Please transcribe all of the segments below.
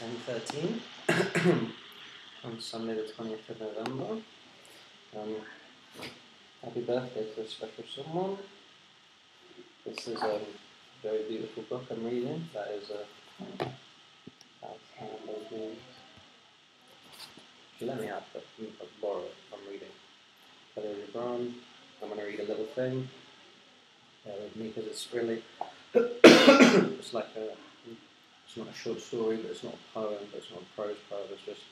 10:13 on Sunday the 20th of November. Happy birthday to a special someone. This is a very beautiful book I'm reading. That is she let me out, but I'll borrow it. I'm reading Kahlil Gibran. I'm going to read a little thing with me because it's really it's like it's not a short story, but it's not a poem, but it's not a prose poem. It's just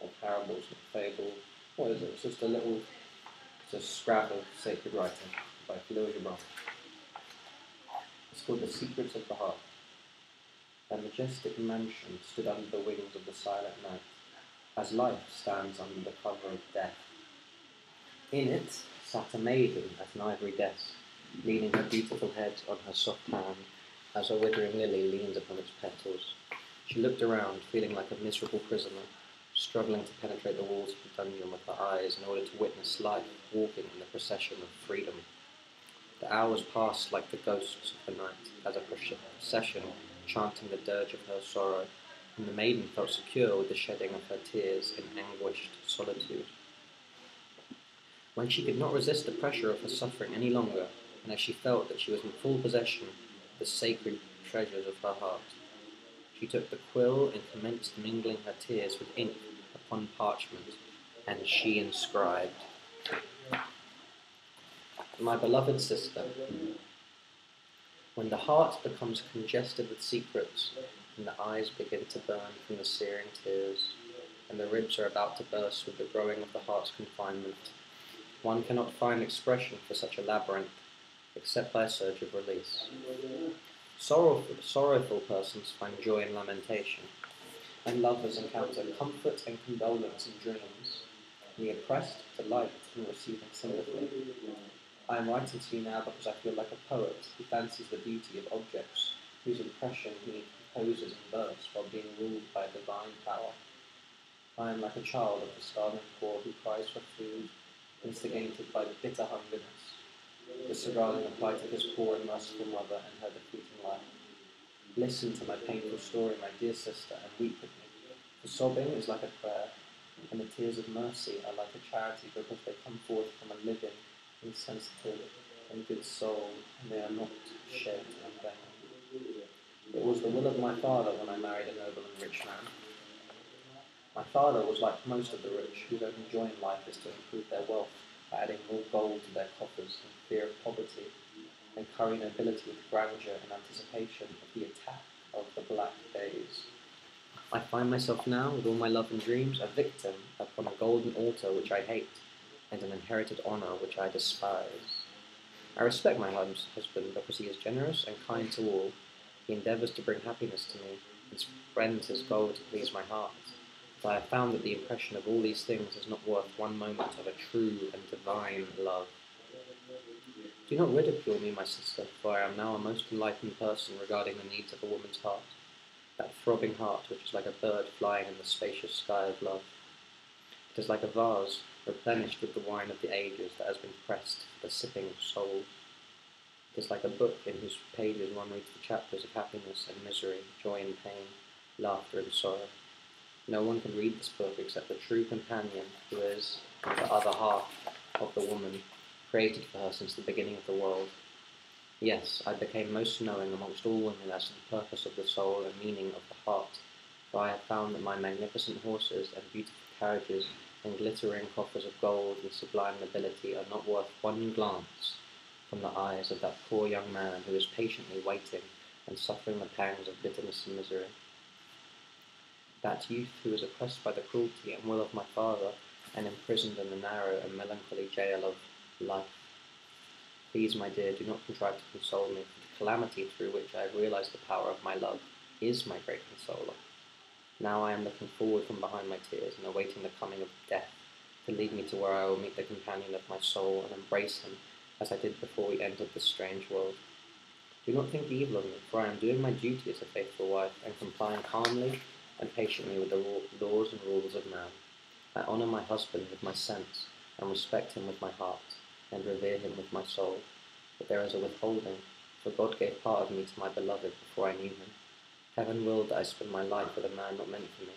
a parable, it's not a fable. What is it? It's just it's a scrap of sacred writing by Kahlil Gibran. It's called The Secrets of the Heart. A majestic mansion stood under the wings of the silent night, as life stands under the cover of death. In it sat a maiden at an ivory desk, leaning her beautiful head on her soft hand, as a withering lily leans upon its petals. She looked around, feeling like a miserable prisoner, struggling to penetrate the walls of the dungeon with her eyes in order to witness life walking in the procession of freedom. The hours passed like the ghosts of the night, as a procession chanting the dirge of her sorrow, and the maiden felt secure with the shedding of her tears in anguished solitude. When she could not resist the pressure of her suffering any longer, and as she felt that she was in full possession of the sacred treasures of her heart, she took the quill and commenced mingling her tears with ink upon parchment, and she inscribed, "My beloved sister, when the heart becomes congested with secrets, and the eyes begin to burn from the searing tears, and the ribs are about to burst with the growing of the heart's confinement, one cannot find expression for such a labyrinth, except by a surge of release. Sorrowful persons find joy in lamentation, and lovers encounter comfort and condolence in dreams, and the oppressed delight in receiving sympathy. I am writing to you now because I feel like a poet who fancies the beauty of objects, whose impression he composes in verse while being ruled by a divine power. I am like a child of the starving poor who cries for food, instigated by bitter hungerness, disregarding the plight of his poor and merciful mother and her defeating life. Listen to my painful story, my dear sister, and weep with me, for sobbing is like a prayer, and the tears of mercy are like a charity because they come forth from a living, insensitive, and good soul, and they are not shed in vain. It was the will of my father when I married a noble and rich man. My father was like most of the rich, whose only joy in life is to improve their wealth by adding more gold to their coffers in fear of poverty, and curry nobility with grandeur in anticipation of the attack of the black days. I find myself now, with all my love and dreams, a victim upon a golden altar which I hate, and an inherited honour which I despise. I respect my husband because he is generous and kind to all. He endeavours to bring happiness to me, and spends his gold to please my heart. But I have found that the impression of all these things is not worth one moment of a true and divine love. Do not ridicule me, my sister, for I am now a most enlightened person regarding the needs of a woman's heart, that throbbing heart which is like a bird flying in the spacious sky of love. It is like a vase replenished with the wine of the ages that has been pressed for the sipping of souls. It is like a book in whose pages one reads the chapters of happiness and misery, joy and pain, laughter and sorrow. No one can read this book except the true companion who is the other half of the woman created for her since the beginning of the world. Yes, I became most knowing amongst all women as to the purpose of the soul and meaning of the heart, for I have found that my magnificent horses and beautiful carriages and glittering coffers of gold and sublime nobility are not worth one glance from the eyes of that poor young man who is patiently waiting and suffering the pangs of bitterness and misery. That youth who is oppressed by the cruelty and will of my father, and imprisoned in the narrow and melancholy jail of life. Please, my dear, do not contrive to console me, for the calamity through which I have realized the power of my love is my great consoler. Now I am looking forward from behind my tears and awaiting the coming of death, to lead me to where I will meet the companion of my soul and embrace him as I did before we entered this strange world. Do not think evil of me, for I am doing my duty as a faithful wife and complying calmly and patiently with the laws and rules of man. I honour my husband with my sense, and respect him with my heart, and revere him with my soul. But there is a withholding, for God gave part of me to my beloved before I knew him. Heaven willed that I spend my life with a man not meant for me,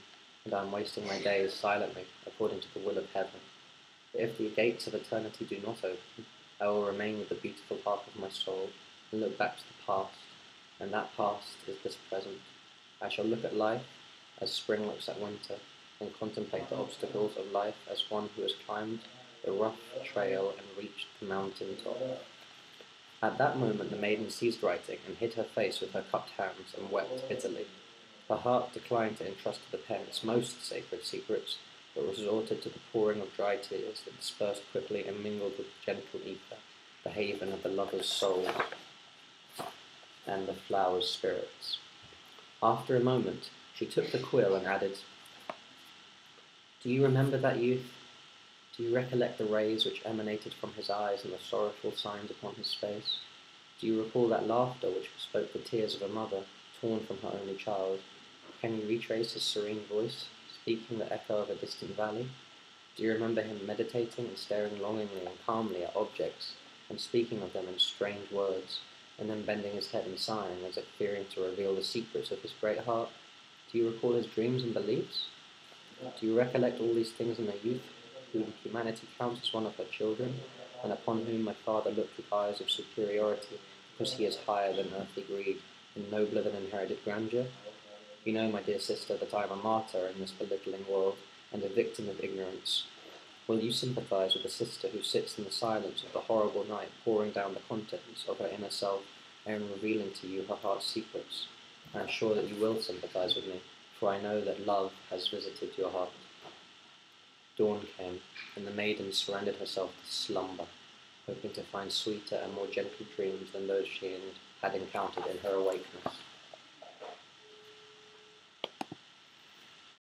and I am wasting my days silently, according to the will of heaven. But if the gates of eternity do not open, I will remain with the beautiful half of my soul, and look back to the past, and that past is this present. I shall look at life as spring looks at winter, and contemplate the obstacles of life as one who has climbed the rough trail and reached the mountain top. At that moment the maiden ceased writing, and hid her face with her cupped hands, and wept bitterly. Her heart declined to entrust to the pen its most sacred secrets, but resorted to the pouring of dry tears that dispersed quickly and mingled with the gentle ether, the haven of the lover's soul and the flower's spirits. After a moment, she took the quill and added, "Do you remember that youth? Do you recollect the rays which emanated from his eyes and the sorrowful signs upon his face? Do you recall that laughter which bespoke the tears of a mother torn from her only child? Can you retrace his serene voice, speaking the echo of a distant valley? Do you remember him meditating and staring longingly and calmly at objects, and speaking of them in strange words, and then bending his head and sighing as if fearing to reveal the secrets of his great heart? Do you recall his dreams and beliefs? Do you recollect all these things in a youth whom humanity counts as one of her children, and upon whom my father looked with eyes of superiority, because he is higher than earthly greed, and nobler than inherited grandeur? You know, my dear sister, that I am a martyr in this belittling world, and a victim of ignorance. Will you sympathize with the sister who sits in the silence of the horrible night, pouring down the contents of her inner self, and revealing to you her heart's secrets? I am sure that you will sympathize with me, for I know that love has visited your heart." Dawn came, and the maiden surrendered herself to slumber, hoping to find sweeter and more gentle dreams than those she had encountered in her awakeness.